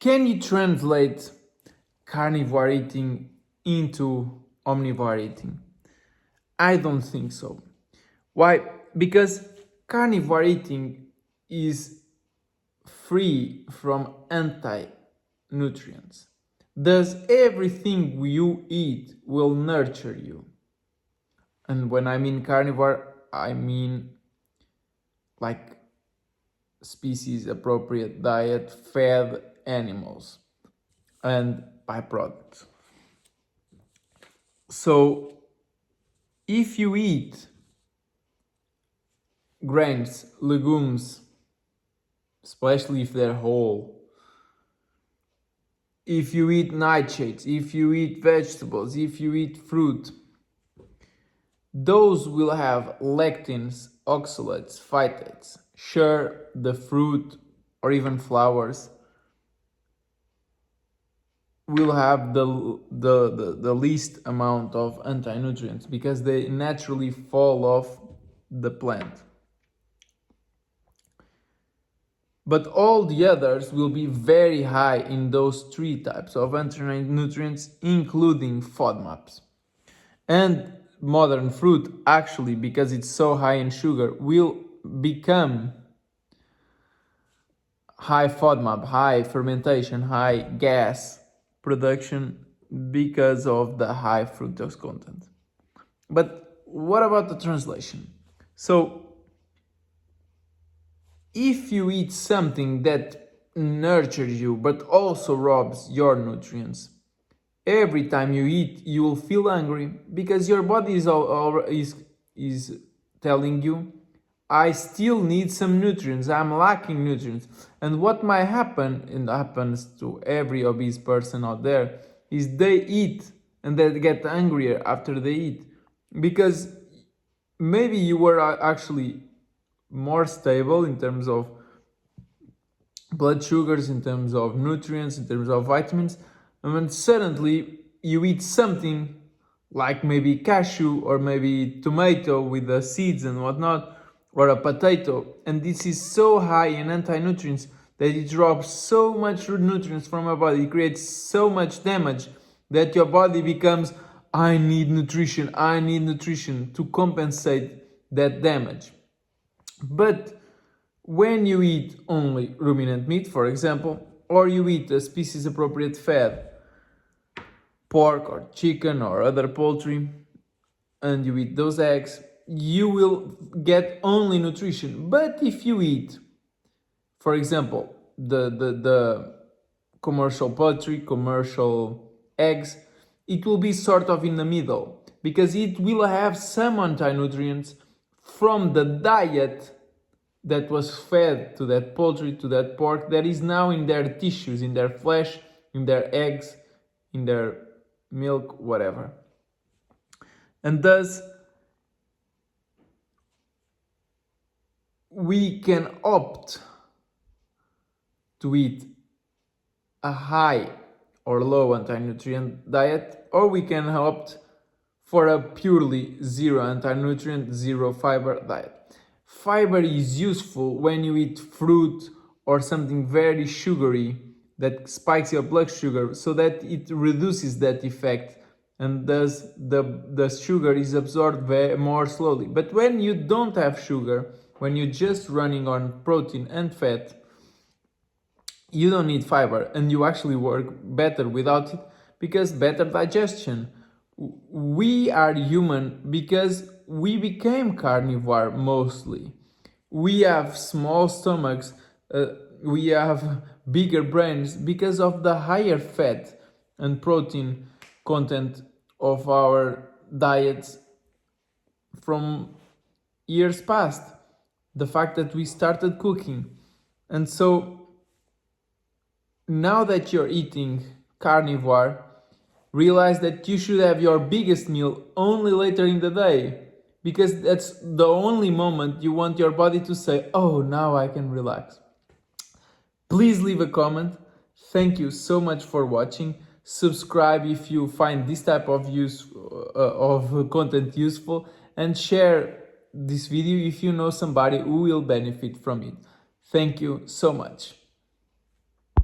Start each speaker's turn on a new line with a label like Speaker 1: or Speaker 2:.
Speaker 1: Can you translate carnivore eating into omnivore eating? I don't think so. Why? Because carnivore eating is free from anti-nutrients. Thus, everything you eat will nurture you. And when I mean carnivore, I mean like species appropriate diet, fed animals and byproducts. So if you eat grains, legumes, especially if they're whole, if you eat nightshades, if you eat vegetables, if you eat fruit, those will have lectins, oxalates, phytates. Sure, the fruit or even flowers will have the least amount of anti-nutrients because they naturally fall off the plant. But all the others will be very high in those three types of anti-nutrients, including FODMAPs. And modern fruit, actually, because it's so high in sugar, will become high FODMAP, high fermentation, high gas production because of the high fructose content. But what about the translation? So if you eat something that nurtures you but also robs your nutrients, every time you eat you will feel hungry because your body is telling you, I still need some nutrients, I'm lacking nutrients. And what might happen, and happens to every obese person out there, is they eat and they get hungrier after they eat because maybe you were actually more stable in terms of blood sugars, in terms of nutrients, in terms of vitamins, and then suddenly you eat something like maybe cashew or maybe tomato with the seeds and whatnot, or a potato, and this is so high in anti-nutrients that it drops so much nutrients from your body, it creates so much damage that your body becomes, I need nutrition to compensate that damage. But when you eat only ruminant meat, for example, or you eat a species appropriate fed, pork or chicken or other poultry, and you eat those eggs, you will get only nutrition. But if you eat, for example, the commercial poultry, commercial eggs, it will be sort of in the middle because it will have some anti-nutrients from the diet that was fed to that poultry, to that pork, that is now in their tissues, in their flesh, in their eggs, in their milk, whatever. And thus, we can opt to eat a high or low anti-nutrient diet, or we can opt for a purely zero anti-nutrient, zero fiber diet. Fiber is useful when you eat fruit or something very sugary that spikes your blood sugar so that it reduces that effect, and thus the sugar is absorbed more slowly. But when you don't have sugar, when you're just running on protein and fat, you don't need fiber and you actually work better without it because better digestion. We are human because we became carnivore mostly. We have small stomachs, we have bigger brains because of the higher fat and protein content of our diets from years past, the fact that we started cooking. And so now that you're eating carnivore, realize that you should have your biggest meal only later in the day, because that's the only moment you want your body to say, oh, now I can relax. Please leave a comment. Thank you so much for watching. Subscribe if you find this type of content useful, and share this video if you know somebody who will benefit from it. Thank you so much.